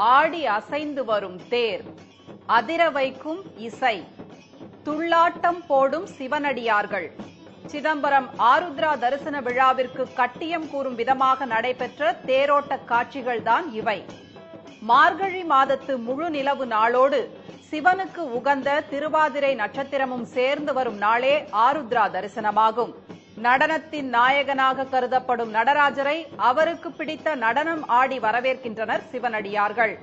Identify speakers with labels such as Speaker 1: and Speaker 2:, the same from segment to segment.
Speaker 1: ஆடி அசைந்து வரும் தேர், அதிர வைக்கும் இசை, துள்ளாட்டம் போடும் சிவனடியார்கள். சிதம்பரம் ஆருத்ரா தரிசன விழாவிற்கு கட்டியம் கூறும் விதமாக நடைபெற்ற தேரோட்ட காட்சிகள்தான் இவை. மார்கழி மாதத்து முழு நிலவு நாளோடு சிவனுக்கு உகந்த திருவாதிரை நட்சத்திரமும் சேர்ந்து வரும் நாளே ஆருத்ரா தரிசனமாகும். நடனத்தின் நாயகனாக கருதப்படும் நடராஜரை அவருக்கு பிடித்த நடனம் ஆடி வரவேற்கின்றனர் சிவனடியார்கள்.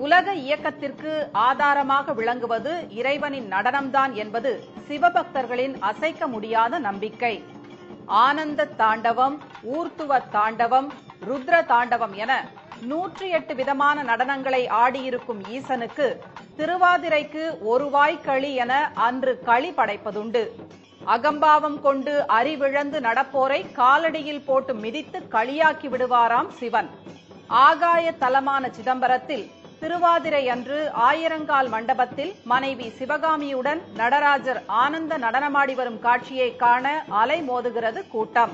Speaker 1: உலக இயக்கத்திற்கு ஆதாரமாக விளங்குவது இறைவனின் நடனம்தான் என்பது சிவபக்தர்களின் அசைக்க முடியாத நம்பிக்கை. ஆனந்த தாண்டவம், ஊர்த்துவ தாண்டவம், ருத்ர தாண்டவம் என 108 விதமான நடனங்களை ஆடியிருக்கும் ஈசனுக்கு திருவாதிரைக்கு ஒரு வாய் களி என அன்று களி படைப்பதுண்டு. அகம்பாவம் கொண்டு அறிவிழந்து நடப்போரை காலடியில் போட்டு மிதித்து களியாக்கி விடுவாராம் சிவன். ஆகாய தலமான சிதம்பரத்தில் திருவாதிரை அன்று ஆயிரங்கால் மண்டபத்தில் மனைவி சிவகாமியுடன் நடராஜர் ஆனந்த நடனமாடி வரும் காட்சியை காண அலை மோதுகிறது கூட்டம்.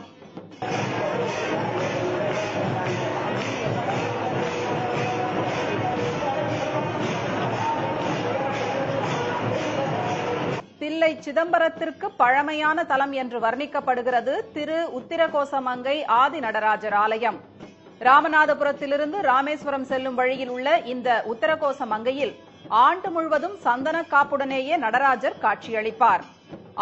Speaker 1: தில்லை சிதம்பரத்திற்கு பழமையான தலம் என்று வர்ணிக்கப்படுகிறது திரு உத்திரகோசமங்கை ஆதி நடராஜர் ஆலயம். ராமநாதபுரத்திலிருந்து ராமேஸ்வரம் செல்லும் வழியில் உள்ள இந்த உத்தரகோசமங்கையில் ஆண்டு முழுவதும் சந்தன காப்புடனேயே நடராஜர் காட்சியளிப்பார்.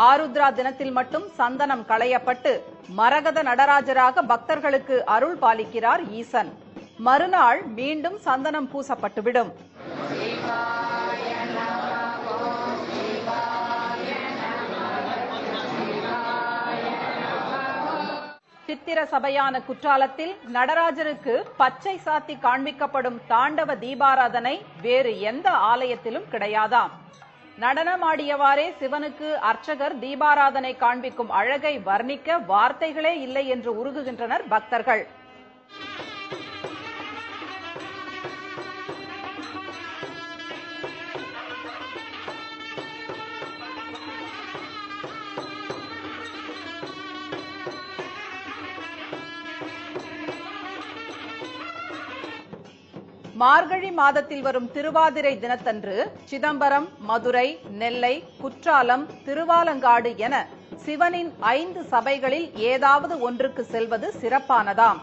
Speaker 1: ஆருத்ரா தினத்தில் மட்டும் சந்தனம் களையப்பட்டு மரகத நடராஜராக பக்தர்களுக்கு அருள் பாலிக்கிறார் ஈசன். மறுநாள் மீண்டும் சந்தனம் பூசப்பட்டுவிடும். சித்திர சபையான குற்றாலத்தில் நடராஜருக்கு பச்சை சாத்தி காண்பிக்கப்படும் தாண்டவ தீபாராதனை வேறு எந்த ஆலயத்திலும் கிடையாதாம். நடனமாடியவாறே சிவனுக்கு அர்ச்சகர் தீபாராதனை காண்பிக்கும் அழகை வர்ணிக்க வார்த்தைகளே இல்லை என்று உருகுகின்றனர் பக்தர்கள். மார்கழி மாதத்தில் வரும் திருவாதிரை தினத்தன்று சிதம்பரம், மதுரை, நெல்லை, குற்றாலம், திருவாலங்காடு என சிவனின் 5 சபைகளில் ஏதாவது ஒன்றுக்கு செல்வது சிறப்பானதாம்.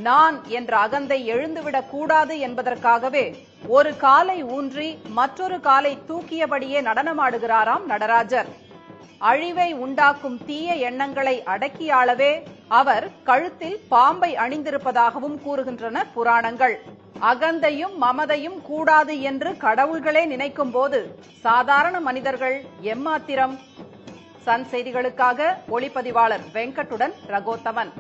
Speaker 1: நான் என்ற அகந்தை எழுந்துவிடக் கூடாது என்பதற்காகவே ஒரு காலை ஊன்றி மற்றொரு காலை தூக்கியபடியே நடனமாடுகிறாராம் நடராஜர். அழிவை உண்டாக்கும் தீய எண்ணங்களை அடக்கியாளவே அவர் கழுத்தில் பாம்பை அணிந்திருப்பதாகவும் கூறுகின்றன புராணங்கள். அகந்தையும் மமதையும் கூடாது என்று கடவுள்களே நினைக்கும் போது சாதாரண மனிதர்கள் எம்மாத்திரம்? சன் செய்திகளுக்காக ஒளிப்பதிவாளர் வெங்கட்டுடன் ரகோத்தமன்.